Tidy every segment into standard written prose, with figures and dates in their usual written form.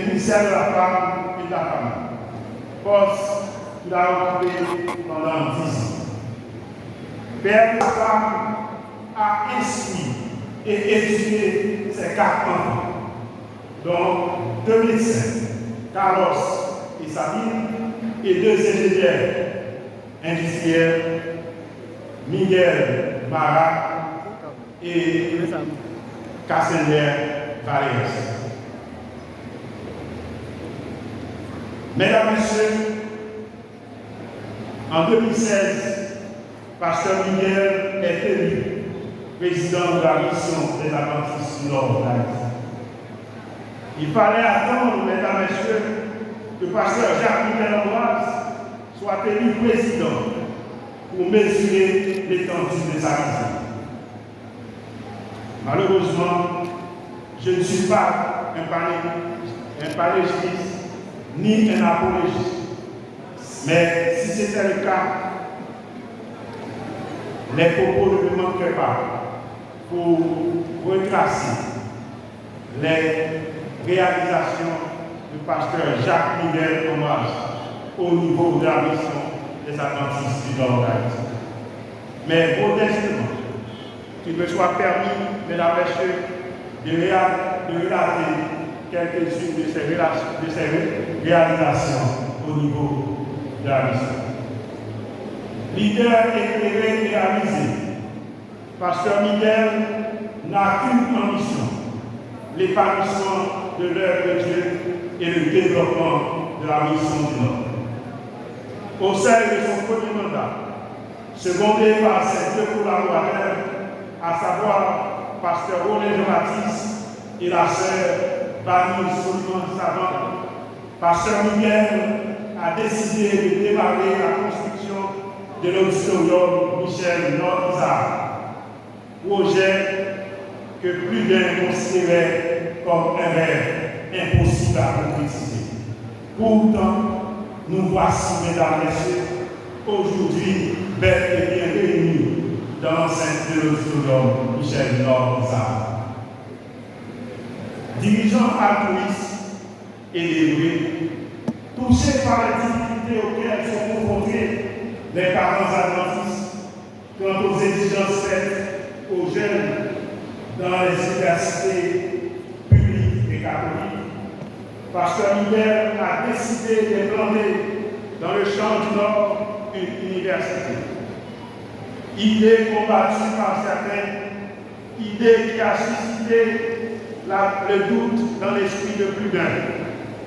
le ministère de la Femme et de la Famille, poste qu'il a occupé pendant 10 ans. Père de la femme a instruit et éduqué ses 4 enfants, dont 2 médecins, Carlos et Sabine, et 2 ingénieurs industriels, Miguel Marat et Cassandre Valles. Mesdames, Messieurs, en 2016, Pasteur Miguel est élu président de la mission des Adventistes du Nord d'Haïti. Il fallait attendre, mesdames, messieurs, que Pasteur Jacques Miguel Ambroise soit élu président pour mesurer l'étendue de sa mission. Malheureusement, je ne suis pas un panégiste ni un apologiste. Mais si c'était le cas, les propos ne me manqueraient pas pour retracer les réalisations du pasteur Jacques Miguel Ambroise au niveau de la mission des Adventistes du Nord d'Haïti. Mais modestement, qu'il me soit permis, mesdames et messieurs, de relater quelques-unes de ces réalisations au niveau de la mission. Leader éclairé et avisé, Pasteur Miguel n'a qu'une ambition, l'épanouissement de l'œuvre de Dieu et le développement de la mission du Nord. Au sein de son premier mandat, secondé par ses 2 collaborateurs, à savoir Pasteur René Jean-Baptiste et la sœur Vanille Soliman Savant, Pasteur Miguel a décidé de démarrer la construction de l'auditorium Michel Nord-Isard, projet que plus d'un considérait comme un rêve impossible à concrétiser. Pourtant, nous voici, mesdames et messieurs, aujourd'hui bel et bien réunis dans l'enceinte de l'auditorium Michel Nord-Isard. Dirigeants altruistes et dévoués, touchés par les difficultés auxquelles sont confrontés les parents adventistes quant aux exigences faites aux jeunes dans les universités publiques et catholiques, Pasteur Miguel a décidé d'implanter dans le champ du Nord une université. Idée combattue par certains, idée qui a suscité le doute dans l'esprit de plus d'un,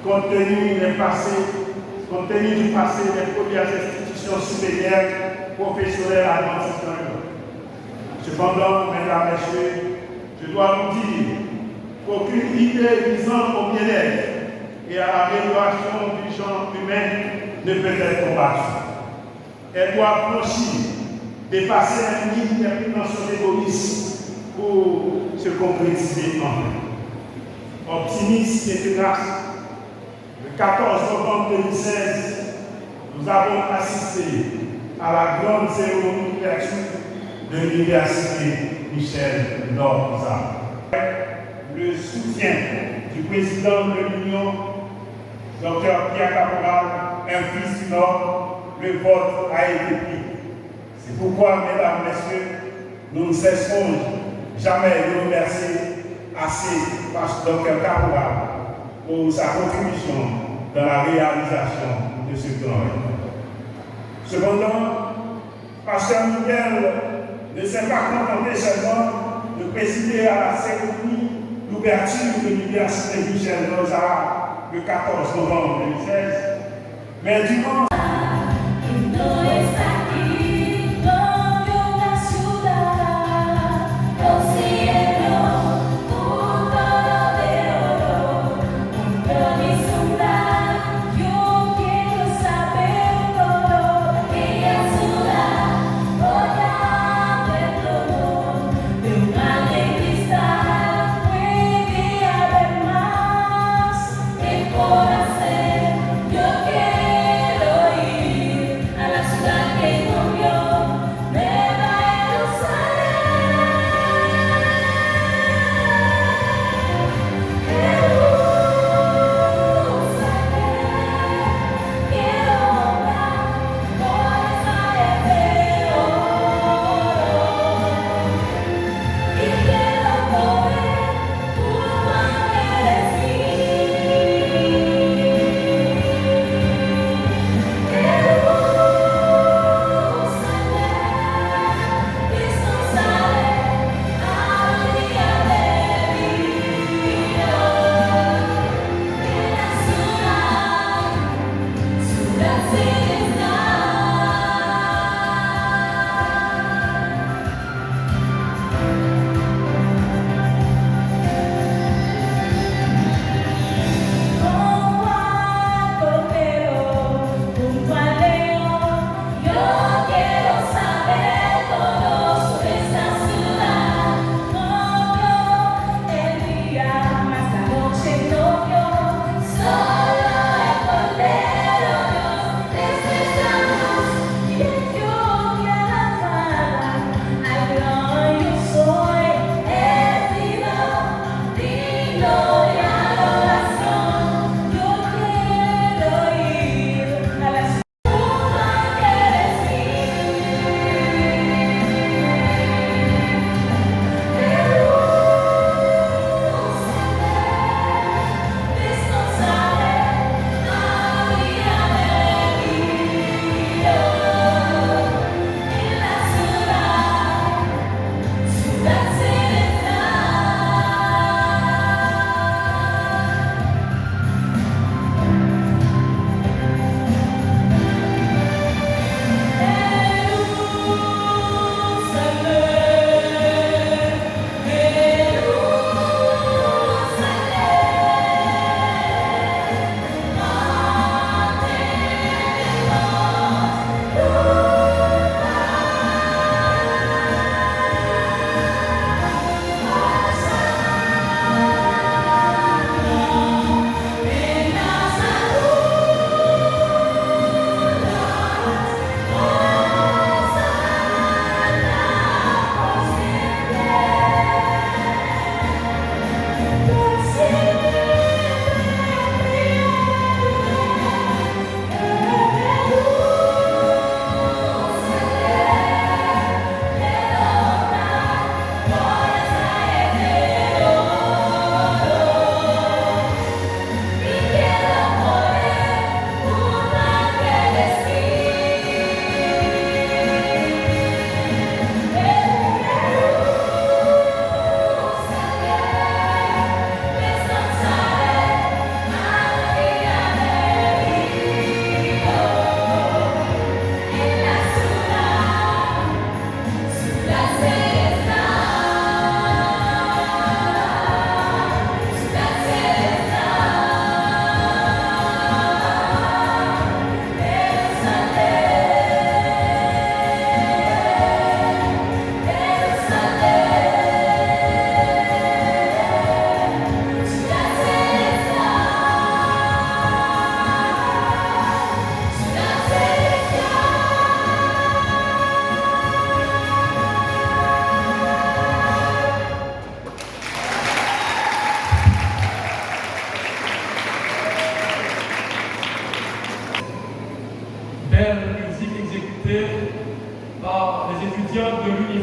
compte tenu du passé des premières institutions supérieures professionnelles adventistes dans le monde. Cependant, mesdames, messieurs, je dois vous dire qu'aucune idée visant au bien-être et à l'amélioration du genre humain ne peut être combattue. Elle doit franchir, dépasser la limite des prétentions égoïstes pour se concrétiser enfin. Optimiste et tenace, le 14 novembre 2016, nous avons assisté à la grande cérémonie d'ouverture de l'université Michel Nord-Isard. Le soutien du président de l'Union, Dr Pierre Caporal, un fils du Nord, le vote a été pris. C'est pourquoi, mesdames, messieurs, nous ne cesserons jamais de remercier assez Pasteur Dr Caporal pour sa contribution dans la réalisation de ce plan. Cependant, Pasteur Miguel ne s'est pas contenté seulement de présider à la cérémonie d'ouverture de l'université Michel Nord-Isard le 14 novembre 2016, mais durant Yo quiero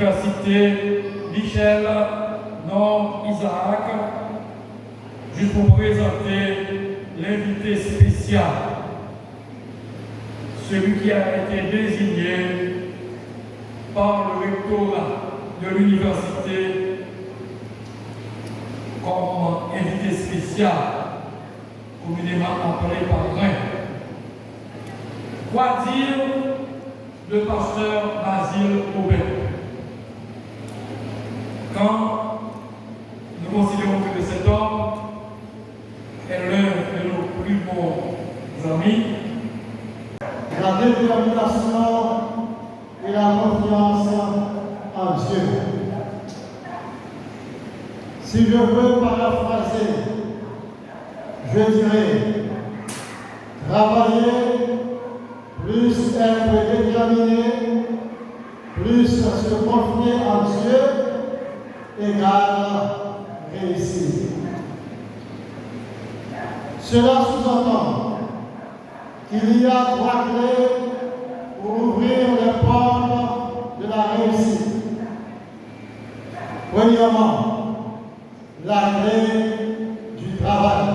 l'université Michel Nord Isaac, juste pour présenter l'invité spécial, celui qui a été désigné par le rectorat de l'université comme invité spécial, communément appelé parrain. Quoi dire le pasteur Basile Aubin? Quand nous considérons que cet homme est l'un de nos plus bons amis, la détermination et la confiance en Dieu. Si je veux paraphraser, je dirais travailler, plus être déterminé, plus se confier en Dieu, égale réussir. Cela sous-entend qu'il y a trois clés pour ouvrir les portes de la réussite. Premièrement, la clé du travail.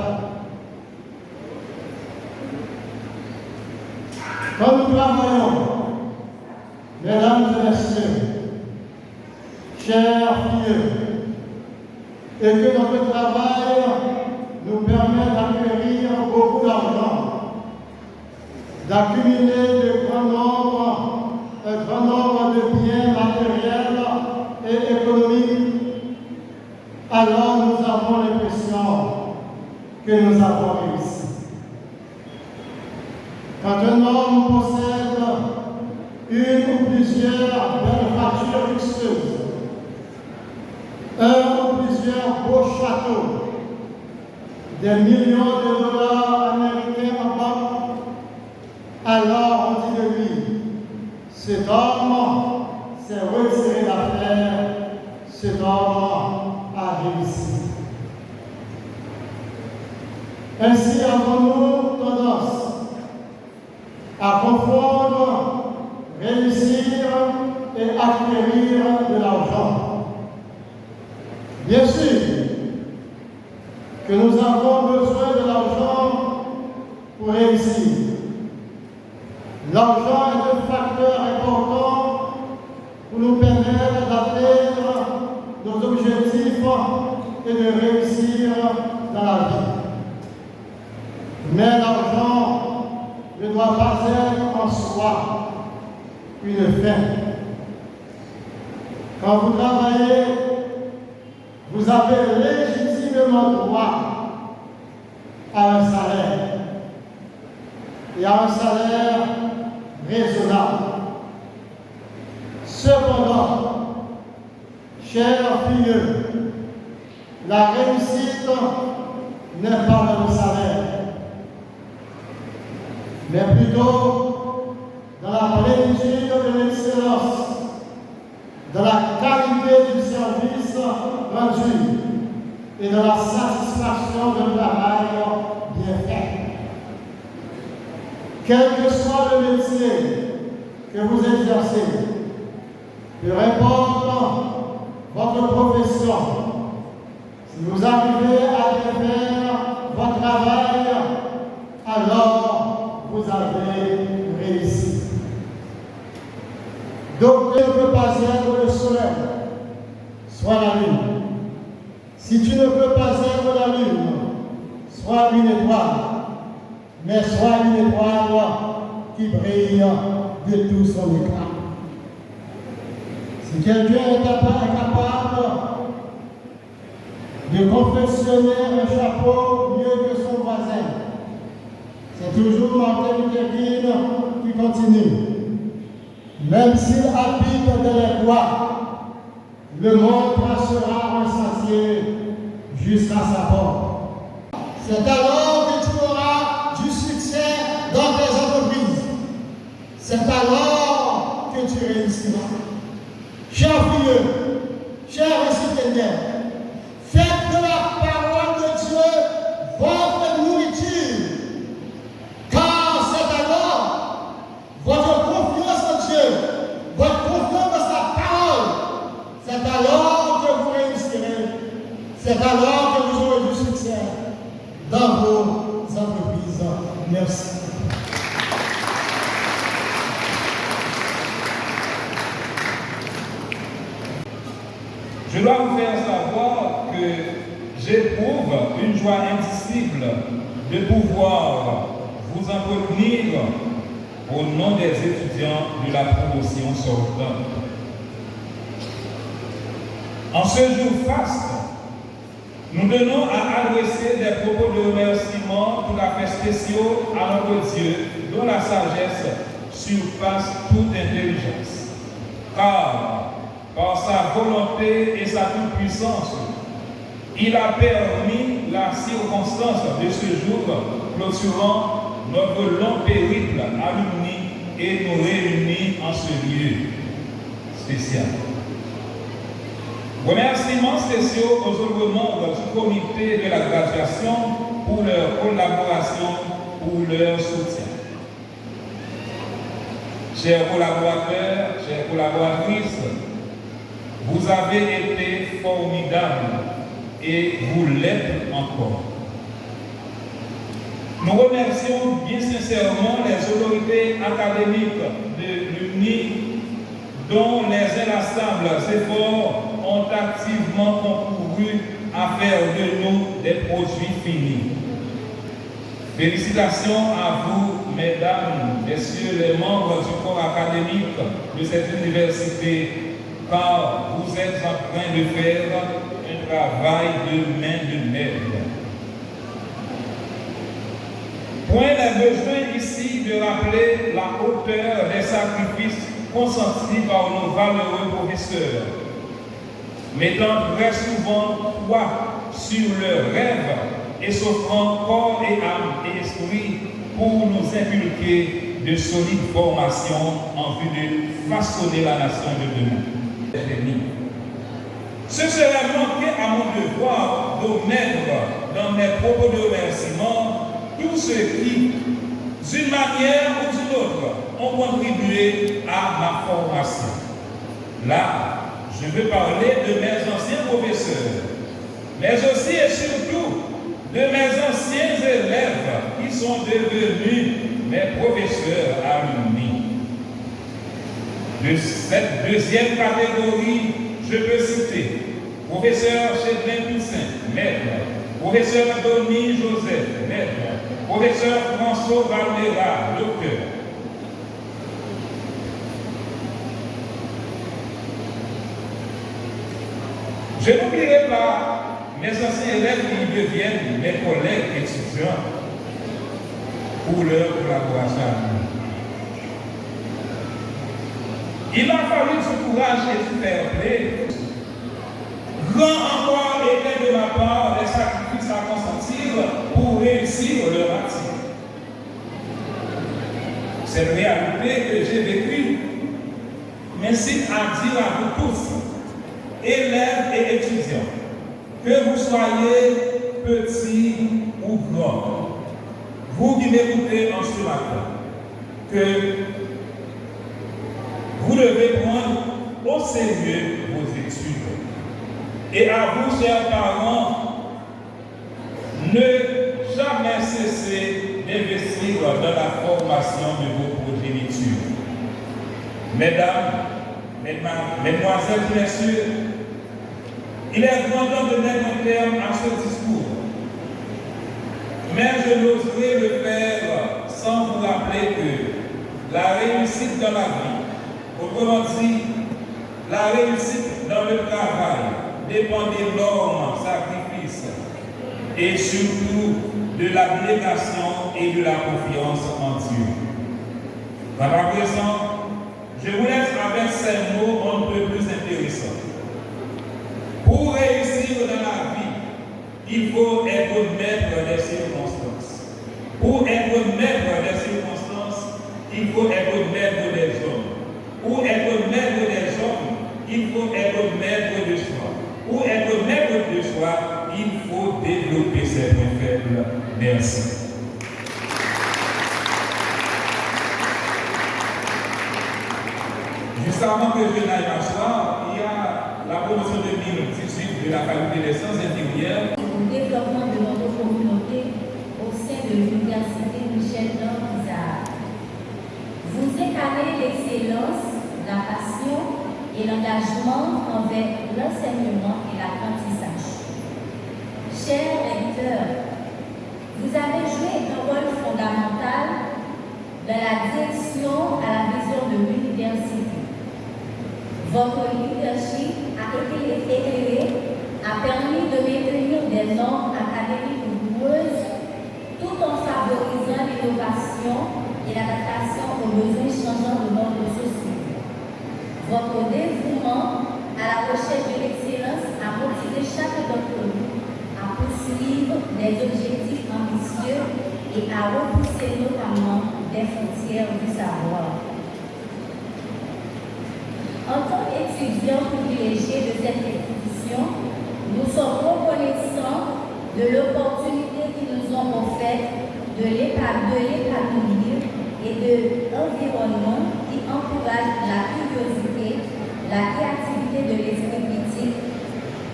Quand nous travaillons, mesdames et messieurs, chers filles, et que notre travail nous permet d'acquérir beaucoup d'argent, d'accumuler un grand nombre de biens matériels et économiques, alors nous avons l'impression que nous avons réussi. Quand un homme possède une ou plusieurs belles voitures luxueuses, un ou plusieurs beaux châteaux, des millions de dollars américains en banque, alors on dit de lui, cet homme s'est retiré d'affaires, cet homme a réussi. Ainsi avons-nous tendance à confondre réussir et acquérir de l'argent. Bien sûr que nous avons besoin de l'argent pour réussir. L'argent est un facteur important pour nous permettre d'atteindre nos objectifs et de réussir dans la vie. Mais l'argent ne doit pas être en soi une fin. Quand vous travaillez, vous avez légitimement droit à un salaire et à un salaire raisonnable. Cependant, chers filles, la réussite n'est pas dans le salaire, mais plutôt dans la plénitude de l'excellence, dans la qualité du service rendu et dans la satisfaction d'un travail bien fait. Quel que soit le métier que vous exercez, peu importe votre profession, si vous arrivez à bien faire votre travail, alors vous avez réussi. Donc, tu ne peux pas être le soleil, soit la lune. Si tu ne peux pas être la lune, sois une étoile, mais sois une étoile qui brille de tout son éclat. Si quelqu'un est capable de confectionner un chapeau mieux que son voisin, c'est toujours Martin Luther King qui continue. Même s'il habite dans les bois, le monde tracera un sentier jusqu'à sa porte. C'est alors que tu auras du succès dans tes entreprises. C'est alors que tu réussiras. Chers filles, chers récipiendaires, faites de la parole de Dieu votre nourriture, car c'est alors votre confiance en Dieu, votre confiance dans sa parole Merci. Je dois vous faire savoir que j'éprouve une joie indicible de pouvoir vous entretenir au nom des étudiants de la promotion sortante. En ce jour faste, nous tenons à adresser des propos de remerciement tout à fait spéciaux à notre Dieu, dont la sagesse surpasse toute intelligence. Car, par sa volonté et sa toute-puissance, il a permis la circonstance de ce jour clôturant notre long périple alumni et nous réunit en ce lieu spécial. Remerciements spéciaux aux autres membres du comité de la graduation pour leur collaboration, pour leur soutien. Chers collaborateurs, chères collaboratrices, vous avez été formidables et vous l'êtes encore. Nous remercions bien sincèrement les autorités académiques de l'UNI dont les inlassables efforts ont activement concouru à faire de nous des produits finis. Félicitations à vous, mesdames, messieurs les membres du corps académique de cette université, car vous êtes en train de faire un travail de main de maître. Point n'est besoin ici de rappeler la hauteur des sacrifices consentis par nos valeureux professeurs, mettant très souvent poids sur leurs rêves et s'offrant corps et âme et esprit pour nous inculquer de solides formations en vue de façonner la nation de demain. Ce serait manquer à mon devoir d'omettre dans mes propos de remerciement tous ceux qui, d'une manière ou d'une autre, ont contribué à ma formation. Là, je veux parler de mes anciens professeurs, mais aussi et surtout de mes anciens élèves qui sont devenus mes professeurs alumni. De cette deuxième catégorie, je peux citer professeur Chedlin Toussaint, maître, professeur Denis Joseph, maître, professeur François Valdera, docteur. Je n'oublierai pas mes anciens élèves qui deviennent mes collègues étudiants pour leur collaboration. Il m'a fallu du courage et du fair play. Grand encore était de ma part les sacrifices à consentir pour réussir leur activité. C'est une réalité que j'ai vécue, mais c'est à dire à vous tous, élèves et étudiants, que vous soyez petits ou grands, vous qui m'écoutez en ce matin, que vous devez prendre au sérieux vos études. Et à vous, chers parents, ne jamais cesser d'investir dans la formation de vos progénitures. Mesdames, mesdemoiselles, messieurs, il est grand temps de mettre un terme à ce discours. Mais je n'oserais le faire sans vous rappeler que la réussite dans la vie, autrement dit, la réussite dans le travail, dépend d'énormes sacrifices et surtout de l'abnégation et de la confiance en Dieu. Par la présent, je vous laisse avec ces mots un peu plus intéressants. Pour réussir dans la vie, il faut être maître des circonstances. Pour être maître des circonstances, il faut être maître des hommes. Pour être maître des hommes, il faut être maître de soi. Pour être maître de soi, il faut développer ses points faibles. Merci. Juste avant que je n'aille m'asseoir, il y a la promotion 2018 de la faculté des sciences infirmières. Le développement de notre communauté au sein de l'université Michel jeunes gens bizarres. Vous incarnez l'excellence, la passion et l'engagement envers l'enseignement et l'apprentissage. Chers lecteurs, vous avez joué un rôle fondamental dans la direction à la vision de l'université. Votre leadership a été éclairé, a permis de maintenir des normes académiques rigoureuses tout en favorisant l'innovation et l'adaptation aux besoins changeants de notre société. Votre dévouement à la recherche de l'excellence a motivé chacun d'entre nous à poursuivre des objectifs ambitieux et à repousser notamment des frontières du savoir. En tant qu'étudiants privilégiés de cette institution, nous sommes reconnaissants de l'opportunité qu'ils nous ont offerte de l'épanouir et de l'environnement qui encourage la curiosité, la créativité de l'esprit critique.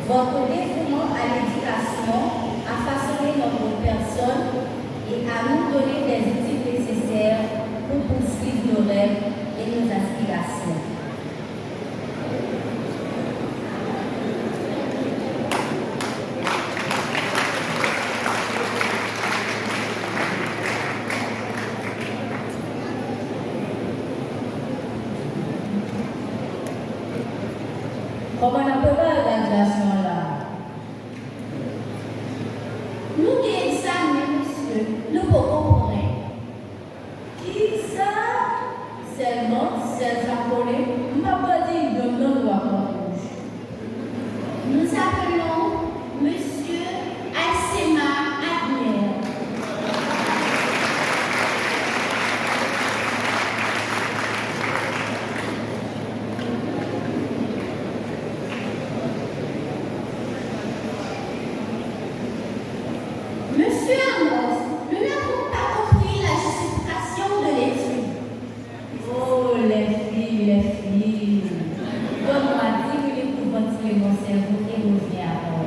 Votre dévouement à l'éducation a façonné notre personne et à nous donner des outils nécessaires pour poursuivre nos rêves et nos aspirations. Comment on peut pas l'organisation là? Nous qui examinons, monsieur, nous pouvons comprendre. Qui ça? Seulement, c'est japonais. Nous n'avons pas dit de non ou à rouge. Nous appelons monsieur Alcema Admire. Monsieur Amos, nous n'avons pas compris la justification de l'étude. Oh, les filles. Donne-moi 10 minutes pour ventiler mon cerveau et revenir à moi.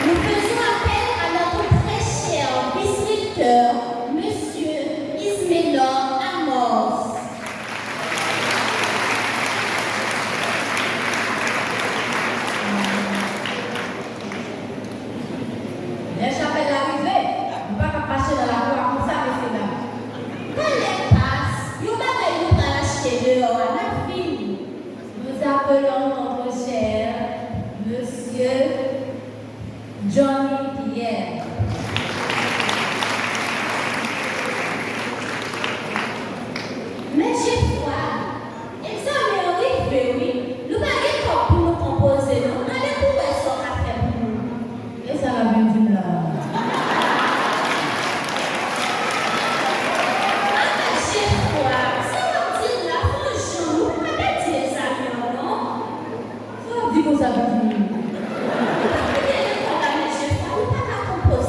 Nous faisons appel à notre très cher vice-recteur, monsieur Ismélor Amos. Les chapelles arrivées, on ne va pas passer dans la cour comme ça, messieurs dames. Quand les passe, nous allons nous acheter dehors à la ville. Nous appelons notre cher monsieur Johnny Pierre. Mais j'ai froid. Examen arrivé, oui. Nous allons pour nous composer. Nous allons pour ça à faire pour nous. Et ça va bien dire là. Ah, j'ai froid. Ça va dire là, franchement, nous ne pouvons pas dire ça, non? Ça va dire qu'on s'habitue. Nous allons composer.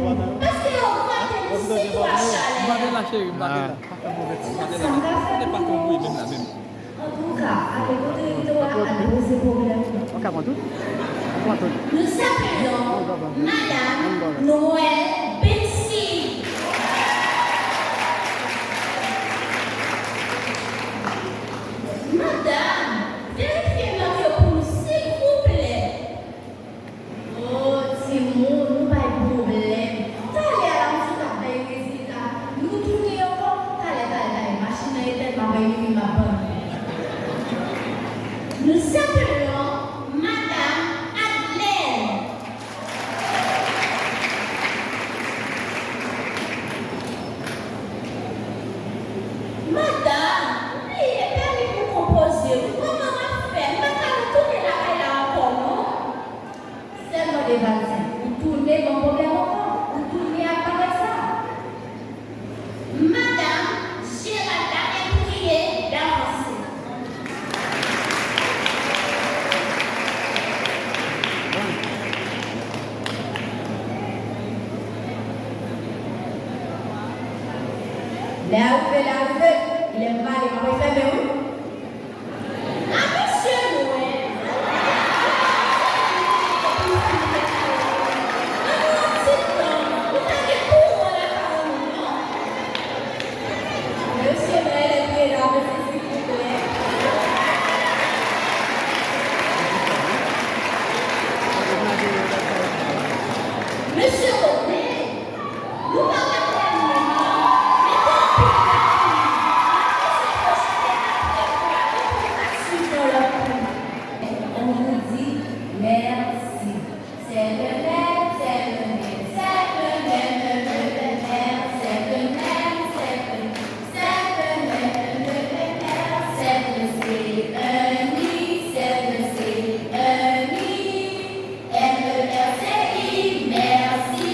Parce que on voit que nous c'est quoi chaleur. En tout cas, avec votre territoire, à nous c'est problème. Nous appelons Madame Noël Betsy. Madame, vérifiez-moi que pour nous, s'il vous plaît. Oh, Timon, nous pas de problème. T'allez à la musique à payer résultat. Nous tournons encore. T'allez, machine est tellement belle, ma bonne. Nous appelons Madame Adelaine. Madame, oubliez pas de vous composer. Comment on fait? Madame, tournez la caille là encore, non? Seulement des vaccins. Vous tournez mon problème encore. Vous tournez à part ça. Madame Géralda est priée d'avancer. L'arrivée, il aime pas les mauvais faits, mais oui. Ah, monsieur Noël. Monsieur Noël est prié d'avancer, s'il vous plaît. Monsieur Noël, nous parlons on vous dit merci. C'est le même, c'est le même, c'est le même, c'est le même, c'est le même, c'est le M-E-R-C-I, merci.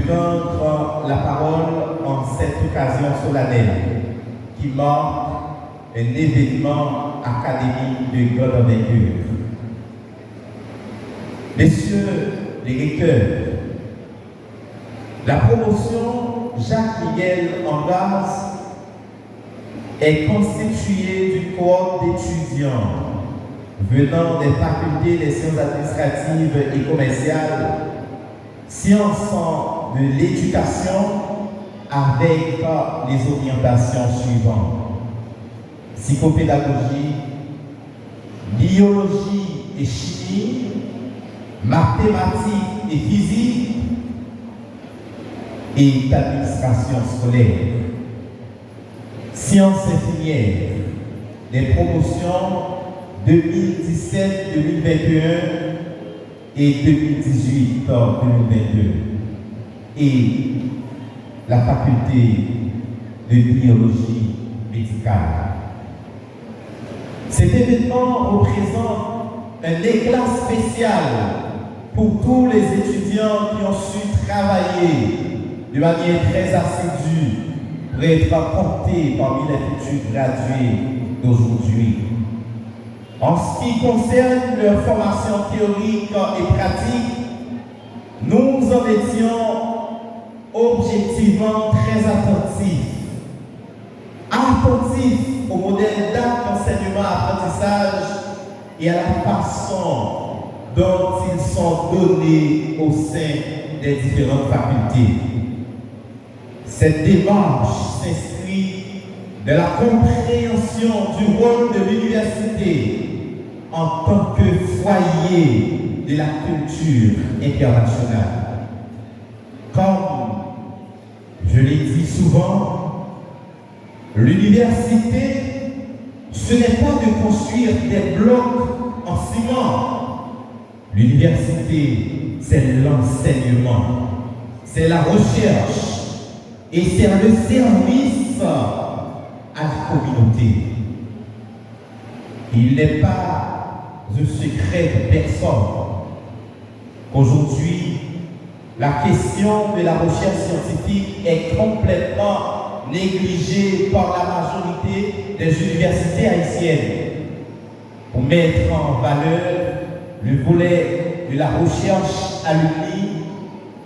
Prendre la parole en cette occasion solennelle qui marque un événement académique de grande envergure. Messieurs les recteurs, la promotion Jacques-Miguel Angaz est constituée d'une cohorte d'étudiants venant des facultés des sciences administratives et commerciales, sciences de l'éducation avec les orientations suivantes: psychopédagogie, biologie et chimie, mathématiques et physique et administration scolaire, sciences infirmières, des promotions 2017-2021 et 2018-2022, et la faculté de biologie médicale. Cet événement représente un éclat spécial pour tous les étudiants qui ont su travailler de manière très assidue pour être portés parmi les futurs gradués d'aujourd'hui. En ce qui concerne leur formation théorique et pratique, nous en étions objectivement très attentifs au modèle d'acte d'enseignement-apprentissage et à la façon dont ils sont donnés au sein des différentes facultés. Cette démarche s'inscrit de la compréhension du rôle de l'université en tant que foyer de la culture internationale. Comme je l'ai dit souvent, l'université, ce n'est pas de construire des blocs en ciment. L'université, c'est l'enseignement, c'est la recherche et c'est le service à la communauté. Il n'est pas un secret de personne qu'aujourd'hui, la question de la recherche scientifique est complètement négligée par la majorité des universités haïtiennes. Pour mettre en valeur le volet de la recherche alumni,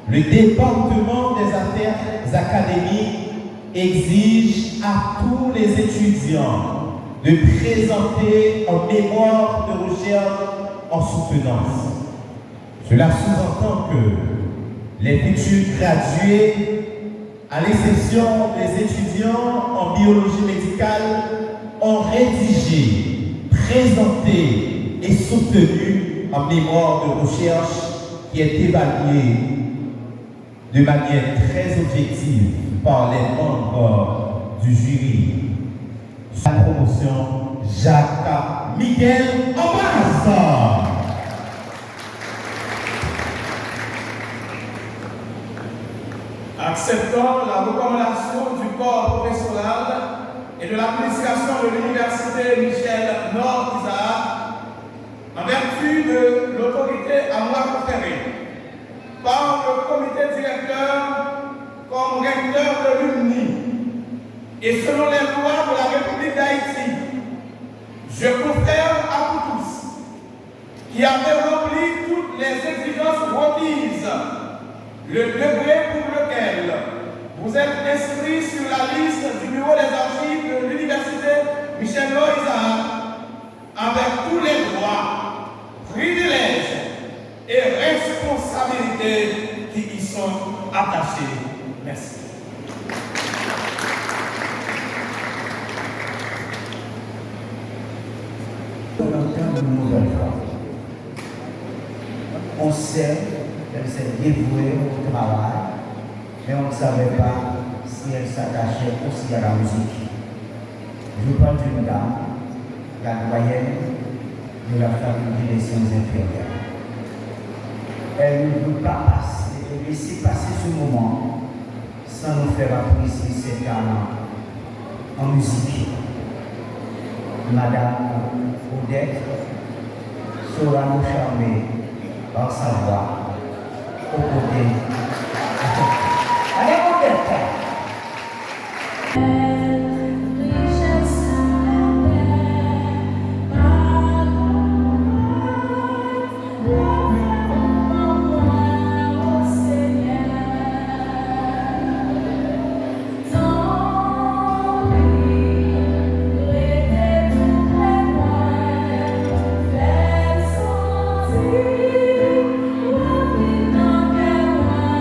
le département des affaires académiques exige à tous les étudiants de présenter un mémoire de recherche en soutenance. Cela sous-entend que les futurs gradués, à l'exception des étudiants en biologie médicale, ont rédigé, présenté et soutenu un mémoire de recherche qui est évalué de manière très objective par les membres du jury. La promotion Jacques Miguel Ambas. Acceptant la recommandation du corps professoral et de l'administration de l'Université Michel Nord-Isaac, en vertu de l'autorité à moi conférée par le comité directeur comme recteur de l'UNI et selon les lois de la République d'Haïti, je confère à vous tous qui avez rempli toutes les exigences requises le degré pour lequel vous êtes inscrit sur la liste du bureau des archives de l'Université Michel Nord-Isaac avec tous les droits, privilèges et responsabilités qui y sont attachés. Merci. On sait qu'elle s'est dévouée au travail, mais on ne savait pas si elle s'attachait aussi à la musique. Je parle d'une dame, la doyenne de la faculté des sciences inférieures. Elle ne veut pas laisser passer ce moment sans nous faire apprécier ses talents en musique. Madame Odette saura nous charmer par sa voix aux côtés. Allez, Odette! Sentir, ouvir dans quel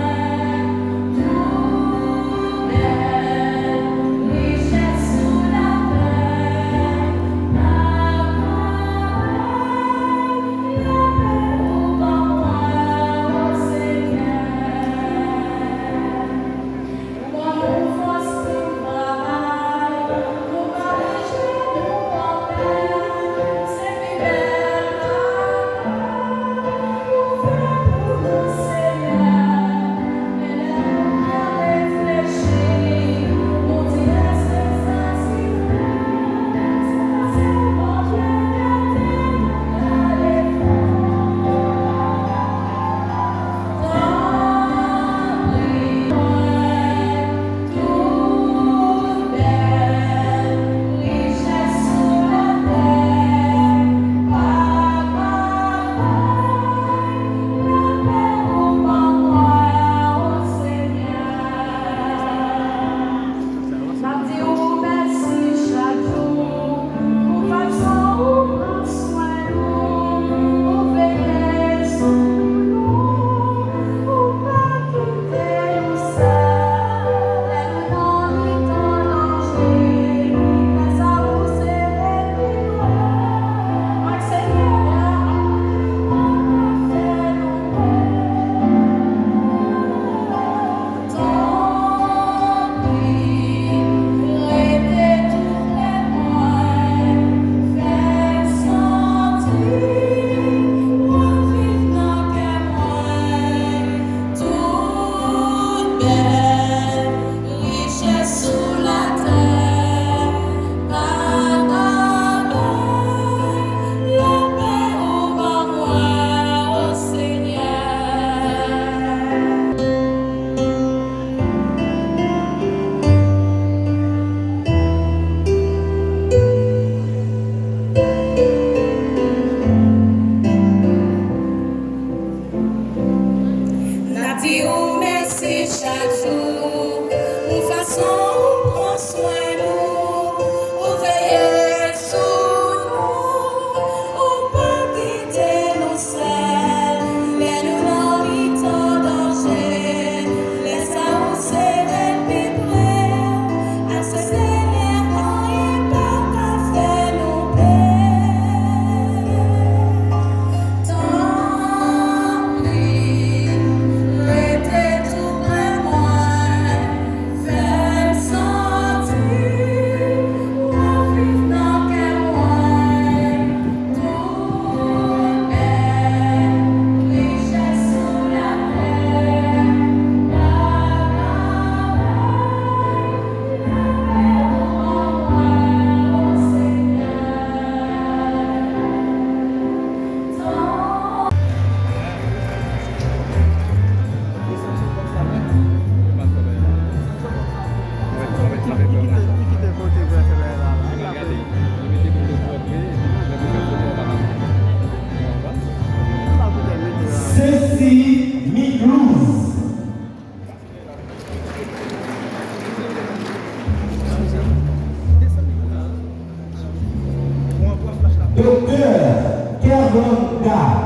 Docteur Kerbonga.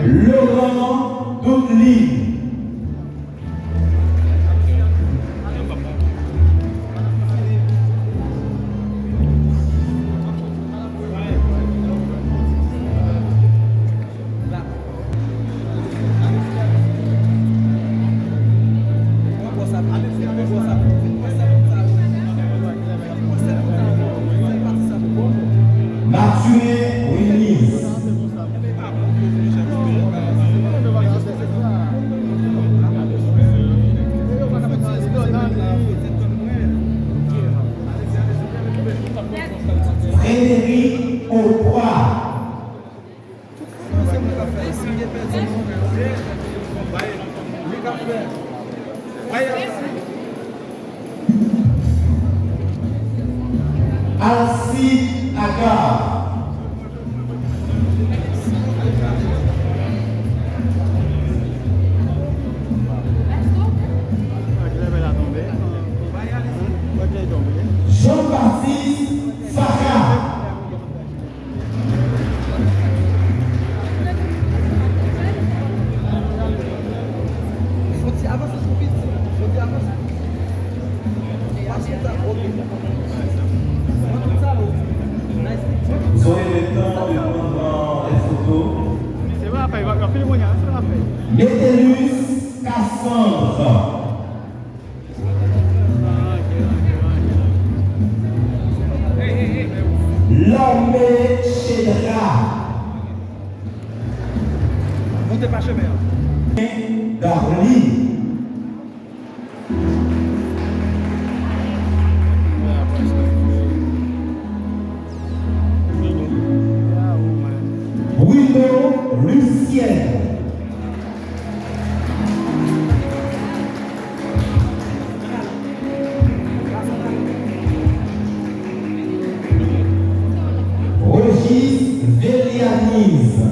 Laurent Doudli. Mathieu Willis. Frédéric Aupois. Alcide Agar. Jean-Baptiste Farah. Vous aurez le temps de prendre les photos. Métellus Cassandre. L'armée Chedra. Montez pas chemin. Darly. Bruno Lucien. Régis Vélianise.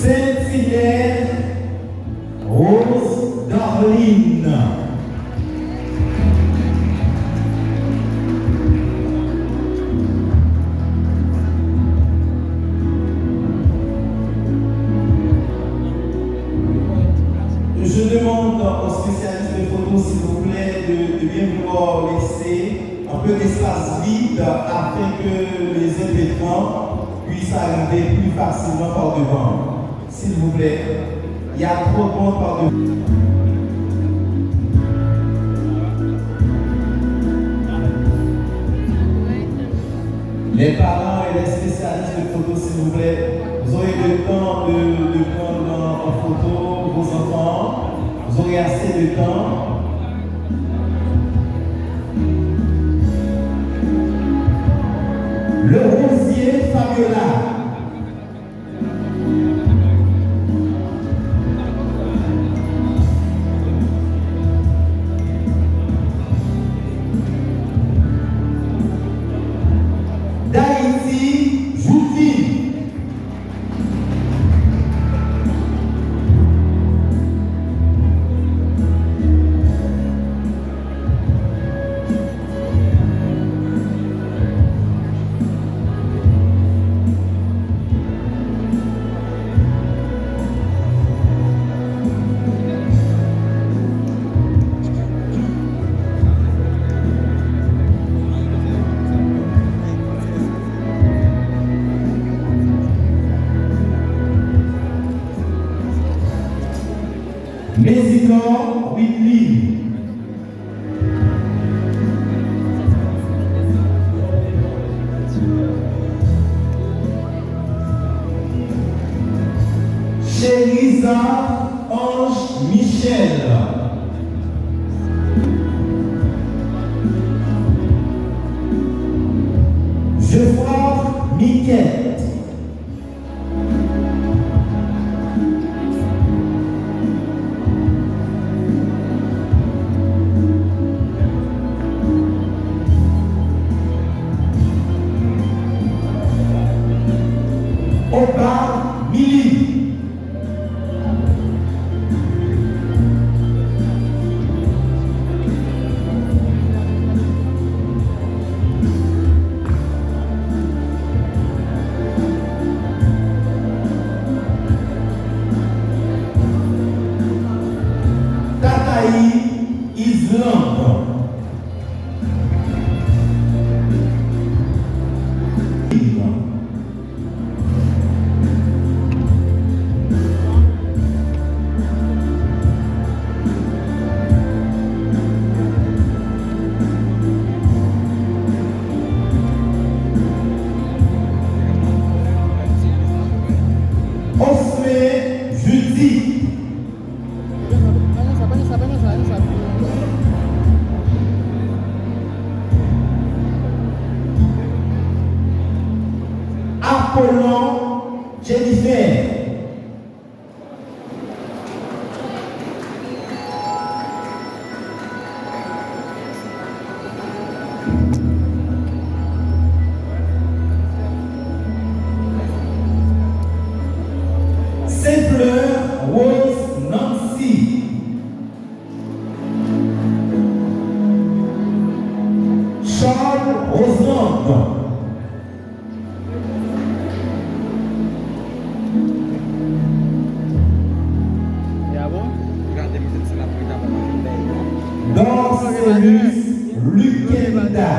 Saint-Hilaire Rose Darline. Je demande aux spécialistes de photos, s'il vous plaît, de bien vouloir laisser un peu d'espace vide afin que les impétrants puissent arriver plus facilement par devant. S'il vous plaît, il y a trop de monde par devant. Les parents et les spécialistes de photos, s'il vous plaît. vous aurez le temps de prendre en photo vos enfants. Vous aurez assez de temps. Le rosier Fabiola. D'Haïti, Jouti. Mésidor Whitley. Chérisa Ange Michel. Geoffroy Miquette. Oba Mili. Tataï Islande. Osme Judith. Apollon Jennifer. Saint-Fleur Rose Nancy. Charles Roselande. Dorcelus Luquenda.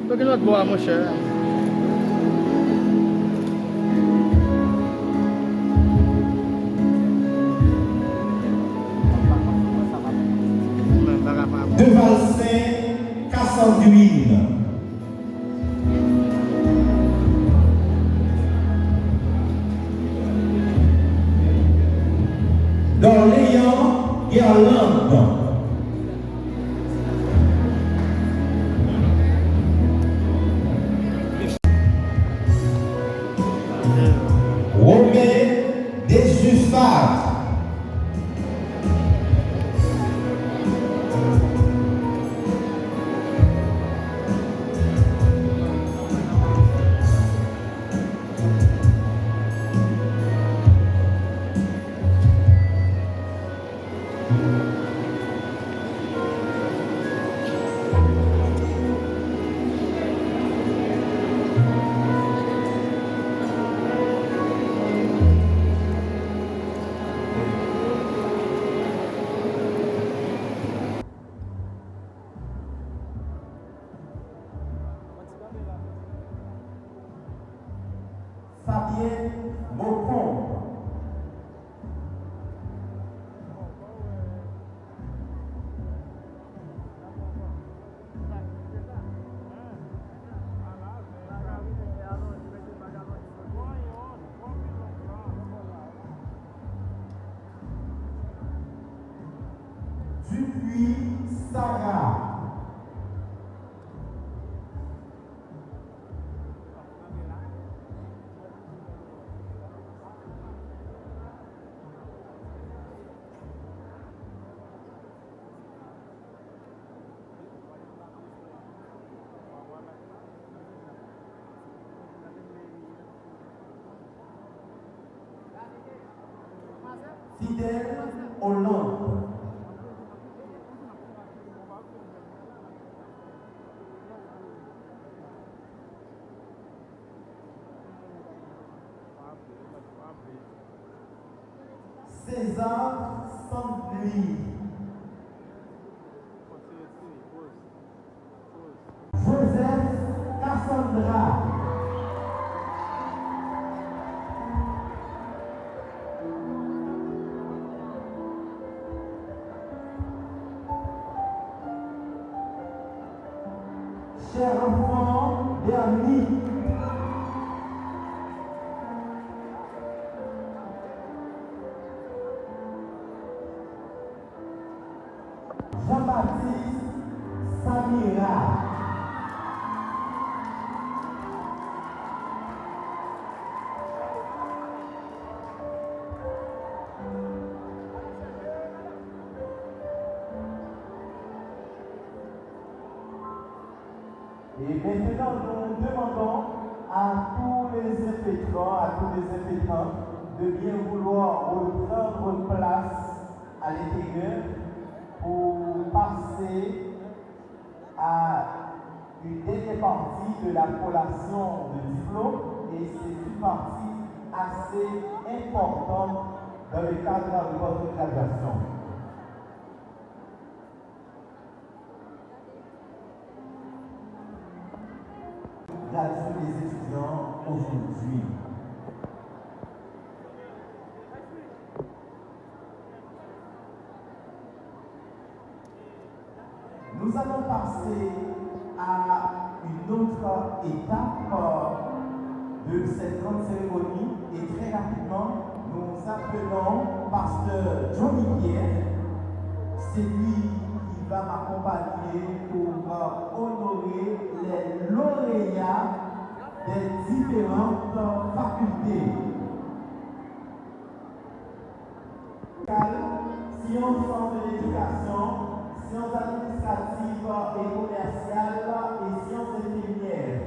Bagaimana buat Moshe? Devalsin Cassanduine. D'Orléans Guirlande. Romain Desjusfard. Dupuis Sarah. Fidèle Hollande. César Sandli. Joseph Cassandra. Cher enfant Bernie. Jean-Baptiste Samira. Et maintenant, nous demandons à tous les impétrants, à tous les impétrants, de bien vouloir reprendre place à l'intérieur pour passer à une dernière partie de la collation de diplôme. Et c'est une partie assez importante dans le cadre de votre graduation. Graduer les étudiants aujourd'hui. Nous allons passer à une autre étape de cette grande cérémonie et très rapidement, nous appelons Pasteur Johnny Pierre. C'est lui qui va m'accompagner pour honorer les lauréats des différentes facultés. Sciences de l'éducation, sciences administratives et commerciales et sciences infirmières.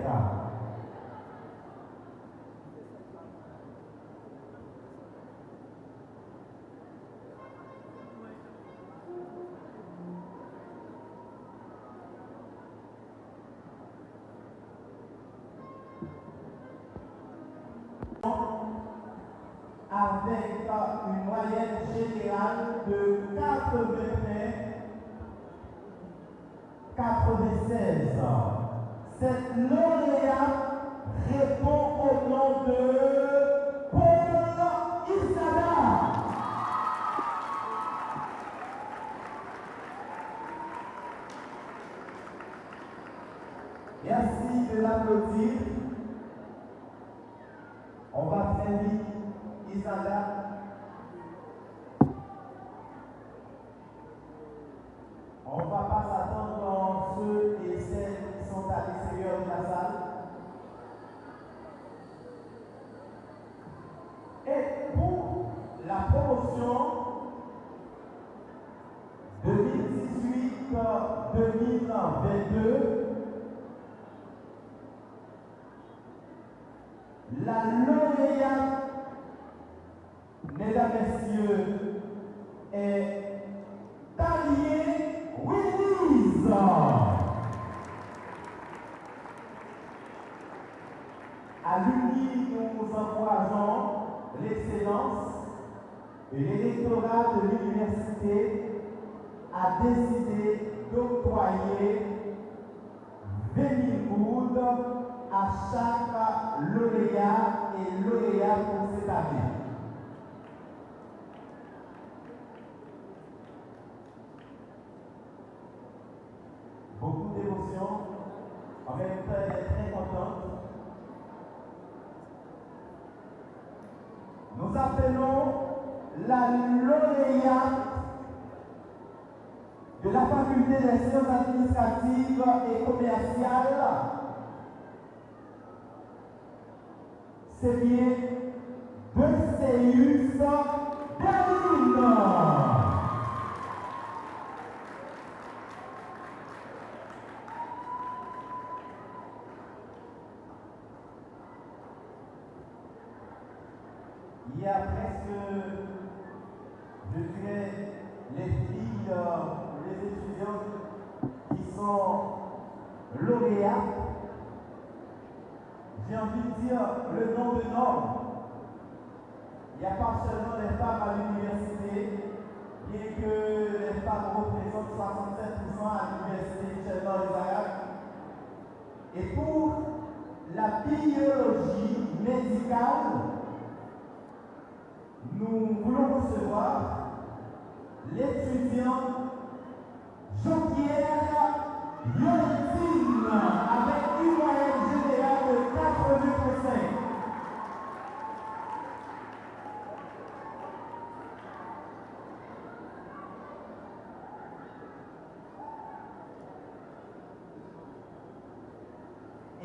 Avec une moyenne générale de 96. Cette lauréate répond au nom de Paul Isada. Merci de l'applaudir. On va très vite. Isada. On ne va pas s'attendre ceux et celles qui sont à l'extérieur de la salle. Et pour la promotion 2018-2022, la lauréate, mesdames, messieurs, est Talier Willis. À l'UNI, nous encourageons l'excellence et l'électorat de l'université a décidé d'octroyer 20 000 gouttes à chaque lauréat et lauréat pour cette année. Beaucoup d'émotions, en même temps elle est très contente. Nous appelons la lauréate de la faculté des sciences administratives et commerciales, c'est bien Berceus Berlin. Il y a presque, je dirais, les filles, les étudiantes qui sont lauréats. J'ai envie de dire le nom de normes. Il n'y a pas seulement les femmes à l'université, bien que les femmes représentent 67% à l'université Michel-Nord-Isaac. Et pour la biologie médicale, nous voulons recevoir l'étudiant Jean-Pierre Yoletine avec une moyenne générale de 80%.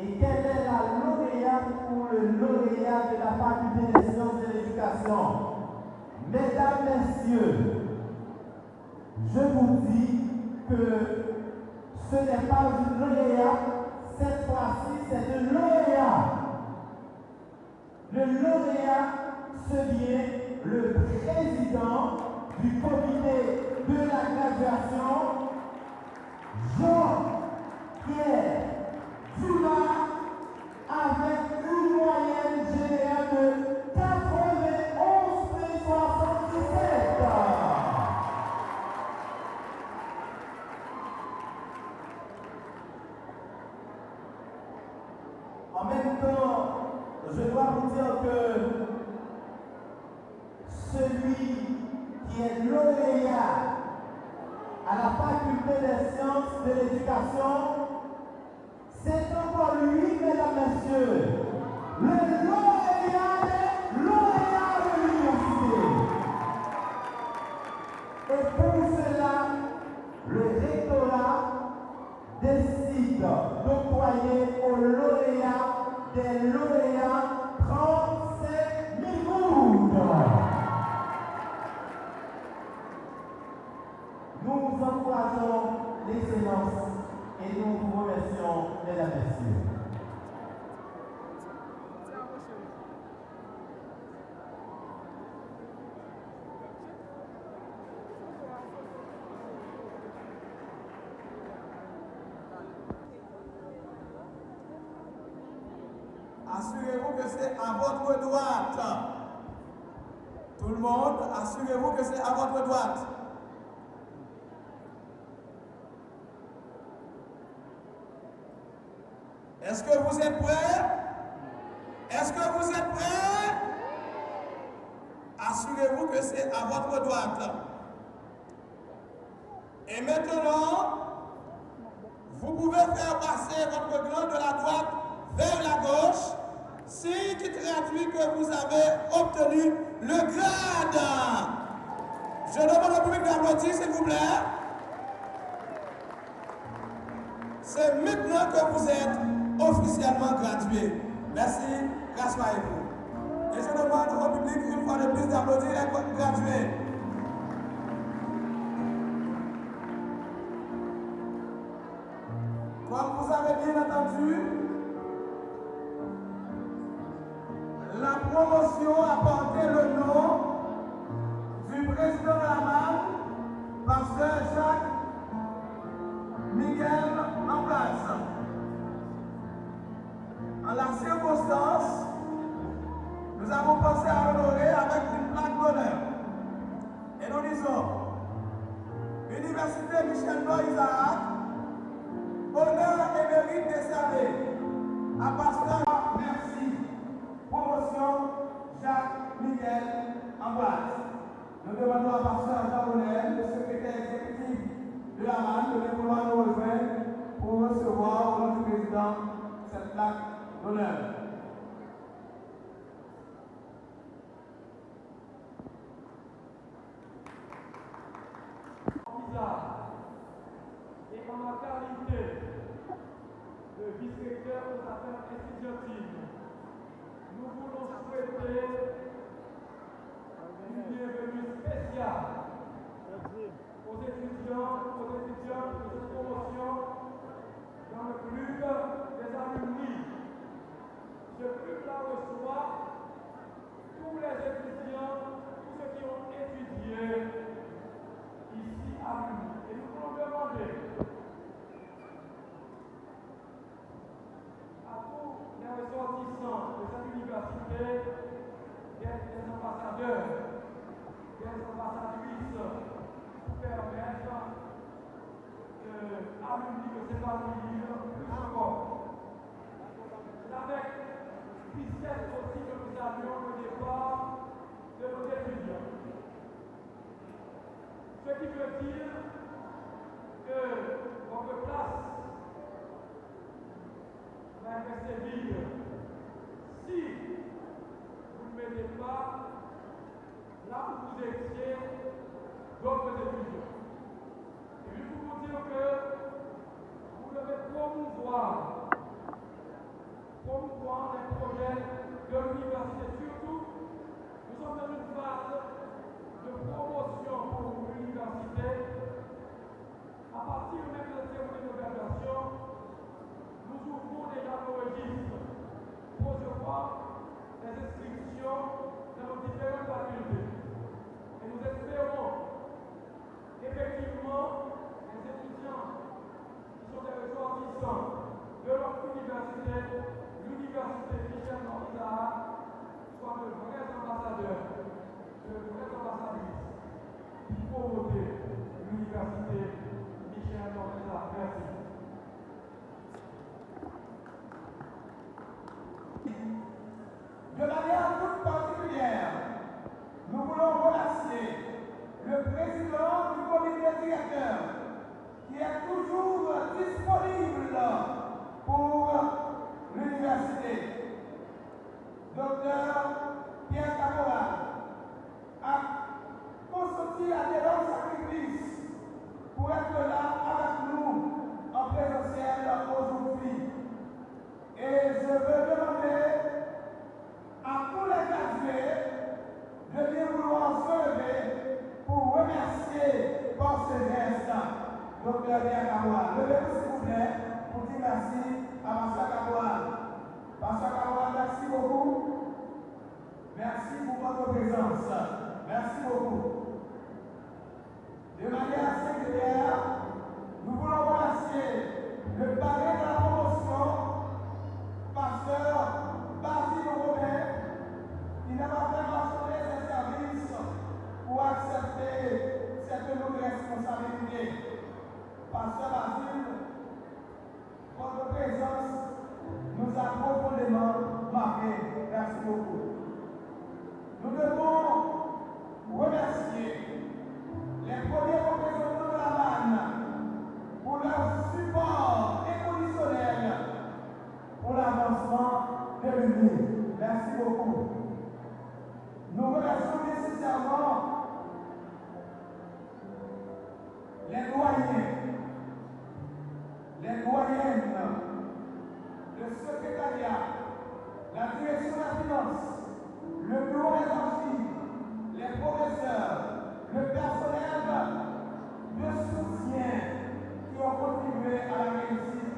Et quelle est la lauréate ou le lauréat de la faculté des sciences de l'éducation? Mesdames, messieurs, je vous dis que ce n'est pas une lauréat, cette fois-ci c'est un lauréat. Le lauréat, c'est bien le président du comité de la graduation, Jean-Pierre Dumas, avec une moyenne générale de 91,77. En même temps, je dois vous dire que celui qui est lauréat à la faculté des sciences de l'éducation, c'est encore lui, mesdames, messieurs, le lauréat de l'université. Et pour cela, le rectorat décide d'octroyer aux lauréats des lauréats 35 000 gouttes. Nous encourageons l'excellence et nous vous remercions, mesdames et messieurs. Assurez-vous que c'est à votre droite. Tout le monde, assurez-vous que c'est à votre droite. Est-ce que vous êtes prêts? Est-ce que vous êtes prêts? Assurez-vous que c'est à votre droite. Et maintenant, vous pouvez faire passer votre gland de la droite vers la gauche, signe qui traduit que vous avez obtenu le grade. Je demande au public d'applaudir, s'il vous plaît. C'est maintenant que vous êtes officiellement gradué. Merci, rassurez-vous. Et je demande au public une fois de plus d'applaudir les gradués. Comme vous avez bien entendu, la promotion a porté le nom du président de la MAN, pasteur Jacques Miguel Amblas. En la circonstance, nous avons pensé à honorer avec une plaque d'honneur. Et nous disons, Université Michel-Nord-Isaac, honneur et mérite décerné à pasteur merci. Promotion Jacques Miguel Amblas. Nous demandons à pasteur Jean-Bonnet, le secrétaire exécutif de la MAN, de vouloir nous rejoindre pour recevoir au nom du président cette plaque d'honneur. en ma qualité de vice-recteur aux affaires estudiantines, nous voulons souhaiter une bienvenue spéciale aux étudiants de cette promotion dans le club des alumni. Ce club-là reçoit tous les étudiants, tous ceux qui ont étudié ici à l'UNI. Et nous voulons demander à tous les ressortissants de cette université d'être des ambassadeurs, des ambassadrices pour permettre à l'UNI de s'épanouir plus encore. C'est avec tristesse aussi que nous avions le départ de nos étudiants. Ce qui veut dire que votre place va rester vide si vous ne mettez pas là où vous étiez d'autres étudiants. Et je peux vous dire que vous devez promouvoir les projets de l'université. Surtout, nous sommes dans une phase de promotion pour l'université. À partir même de la cérémonie d'ouverture, nous ouvrons déjà nos registres pour recevoir les inscriptions dans nos différentes facultés. Et nous espérons effectivement les étudiants qui sont des ressortissants de notre université, l'université Michel Isaac, soient de vrais ambassadeurs, de vraies ambassadrices pour promouvoir l'université Michel Isaac. Merci. De manière toute particulière, nous voulons remercier le président du comité directeur qui est toujours disponible pour l'université, Dr Pierre Caporal, a consenti à d'énormes sacrifices pour être là avec nous en présentiel aujourd'hui. Et je veux demander à tous les gradués de bien vouloir se lever pour remercier par ce geste Dr Pierre Caporal. Levez-vous s'il vous plaît pour dire merci à Pasteur Caporal. Pasteur Caporal, merci beaucoup. Merci pour votre présence. Merci beaucoup. De manière singulière, nous voulons remercier le parrain de la promotion, Pasteur Basile Robert, qui n'a pas fait marcher ses services pour accepter cette nouvelle responsabilité. Pasteur Basile, votre présence nous a profondément marqué. Merci beaucoup. Nous devons remercier les premiers représentants de la manne pour leur support inconditionnel pour l'avancement de l'UNI. Merci beaucoup. Nous remercions nécessairement les doyens, les doyennes, le secrétariat, la direction de la finance, le bureau des archives, les professeurs, le personnel de soutien qui ont contribué à la réussite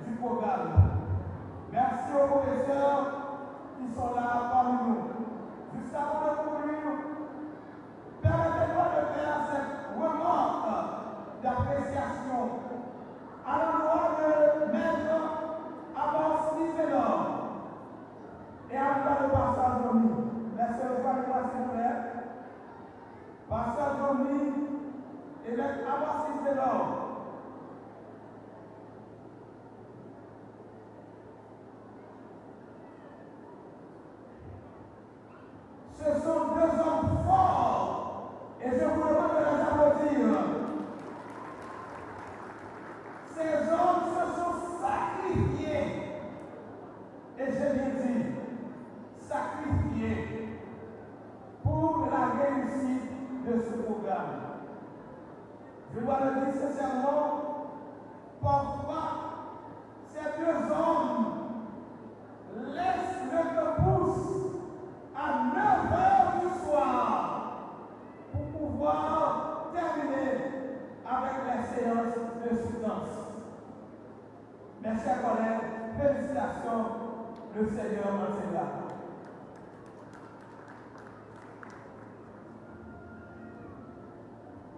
du programme. Merci aux professeurs qui sont là parmi nous. Juste avant de conclure, permettez-moi de faire cette remarque d'appréciation à l'endroit de Maître Abbas Lisbelor et à l'endroit de Pasteur Johnny. Merci aux voix s'il vous plaît. Pasteur Johnny et Maître Abbas Lisbelor. Ce sont deux hommes forts et je vous demande de les applaudir. Ces hommes se sont sacrifiés, et j'ai bien dit, sacrifiés pour la réussite de ce programme. Je dois le dire sincèrement, chers collègues, félicitations, le Seigneur en est là.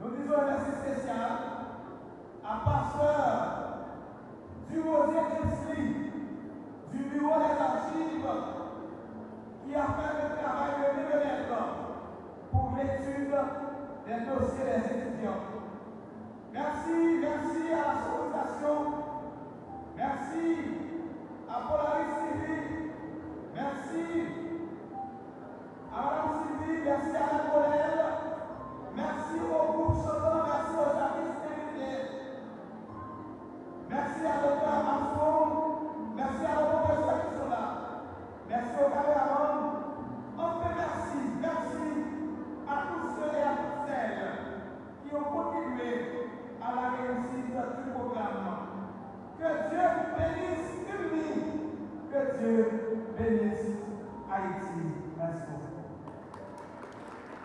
Nous disons un merci spécial à pasteur du Rosier Kinsley, du bureau des archives, qui a fait le travail de millénaire pour l'étude des dossiers des étudiants. Merci à la sonorisation, merci à Polaris TV, merci à Madame Sylvie, merci à la Colère, merci au groupe Sodan, merci aux services militaires, merci à Dr. Armstrong, merci à nos professeurs qui sont là, merci aux caméramans, enfin merci à tous ceux et à toutes celles qui ont contribué à la réussite du programme. Que Dieu bénisse une vie, que Dieu bénisse.